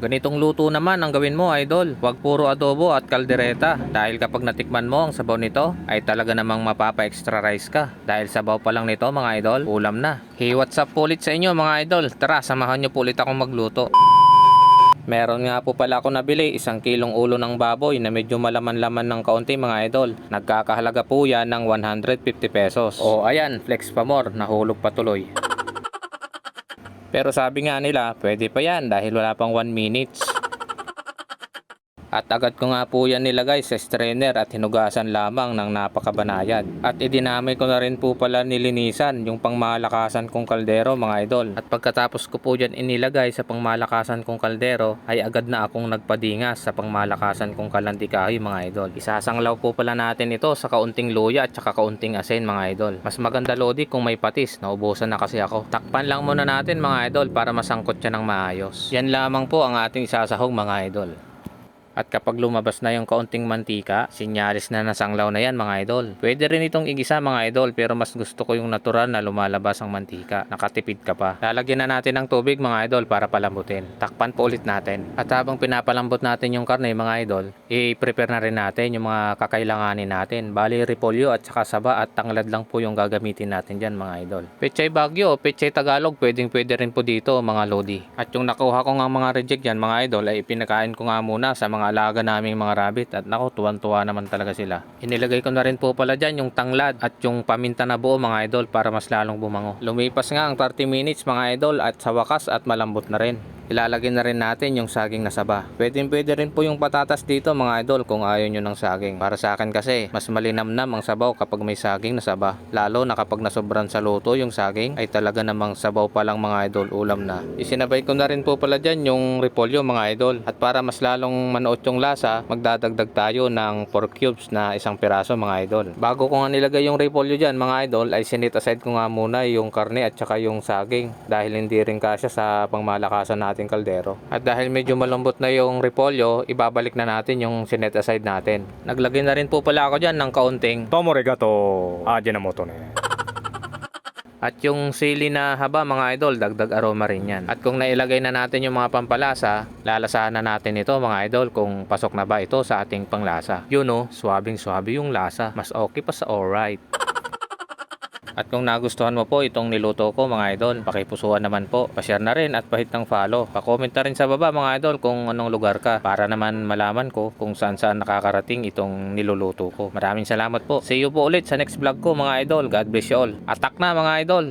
Ganitong luto naman ang gawin mo, idol. Huwag puro adobo at kaldereta. Dahil kapag natikman mo ang sabaw nito, ay talaga namang mapapa-extra rice ka. Dahil sabaw pa lang nito mga idol, ulam na. Hey, what's up po ulit sa inyo mga idol? Tara, samahan nyo po ulit akong magluto. Meron nga po pala ako nabili, 1 kilong ulo ng baboy na medyo malaman-laman ng kaunti mga idol. Nagkakahalaga po yan ng 150 pesos. O ayan, flex pa more, nahulog pa tuloy. Pero sabi nga nila, pwede pa yan dahil wala pang 1 minutes. At agad ko nga po yan nilagay sa strainer at hinugasan lamang ng napakabanayad. At idinamay ko na rin po pala nilinisan yung pangmalakasan kong kaldero mga idol. At pagkatapos ko po dyan inilagay sa pangmalakasan kong kaldero, ay agad na akong nagpadingas sa pangmalakasan kong kalandikahoy mga idol. Isasanglaw po pala natin ito sa kaunting luya at saka kaunting asin mga idol. Mas maganda lodi kung may patis, naubusan na kasi ako. Takpan lang muna natin mga idol para masangkot siya ng maayos. Yan lamang po ang ating isasahog mga idol. At kapag lumabas na yung kaunting mantika, sinyalis na nasanglaw na yan mga idol. Pwede rin itong igisa mga idol, pero mas gusto ko yung natural na lumalabas ang mantika. Nakatipid ka pa. Lalagyan na natin ng tubig mga idol para palambutin. Takpan po ulit natin. At habang pinapalambot natin yung karne mga idol, i-prepare na rin natin yung mga kakailanganin natin. Bali repolyo at saka saba at tanglad lang po yung gagamitin natin dyan mga idol. Pechay Bagyo, Pechay Tagalog, pwede rin po dito mga lodi. At yung nakuha ko nga mga reject yan mga idol ay ipinakain ko nga muna sa mga alaga naming mga rabbit at naku, tuwan-tuwa naman talaga sila. Inilagay ko na rin po pala dyan yung tanglad at yung paminta na buo mga idol para mas lalong bumango. Lumipas nga ang 30 minutes mga idol at sa wakas at malambot na rin. Ilalagay na rin natin yung saging na saba. Pwede rin po yung patatas dito mga idol kung ayaw nyo ng saging. Para sa akin kasi, mas malinamnam ang sabaw kapag may saging na saba. Lalo na kapag nasobran sa luto yung saging, ay talaga namang sabaw pa lang mga idol, ulam na. Isinabay ko na rin po pala dyan yung repolyo mga idol. At para mas lalong manuot yung lasa, magdadagdag tayo ng pork cubes na 1 piraso mga idol. Bago ko nga nilagay yung repolyo dyan mga idol, ay sinit aside ko nga muna yung karne at saka yung saging. Dahil hindi rin kasya sa pangmalakasan natin kaldero. At dahil medyo malambot na yung repolyo, ibabalik na natin yung sinet aside natin. Naglagay na rin po pala ako dyan ng kaunting Tomorigato Ajinomoto ne. at yung sili na haba mga idol, dagdag aroma rin yan. At kung nailagay na natin yung mga pampalasa, lalasahan na natin ito mga idol kung pasok na ba ito sa ating panglasa. Yun o, swabing-swabe yung lasa. Mas okay pa sa alright. At kung nagustuhan mo po itong niluto ko mga idol, pakipusuan naman po. Pa-share na rin at pahit ng follow. Pa-comment na rin sa baba mga idol kung anong lugar ka para naman malaman ko kung saan nakakarating itong niluluto ko. Maraming salamat po. See you po ulit sa next vlog ko mga idol. God bless you all. Attack na mga idol.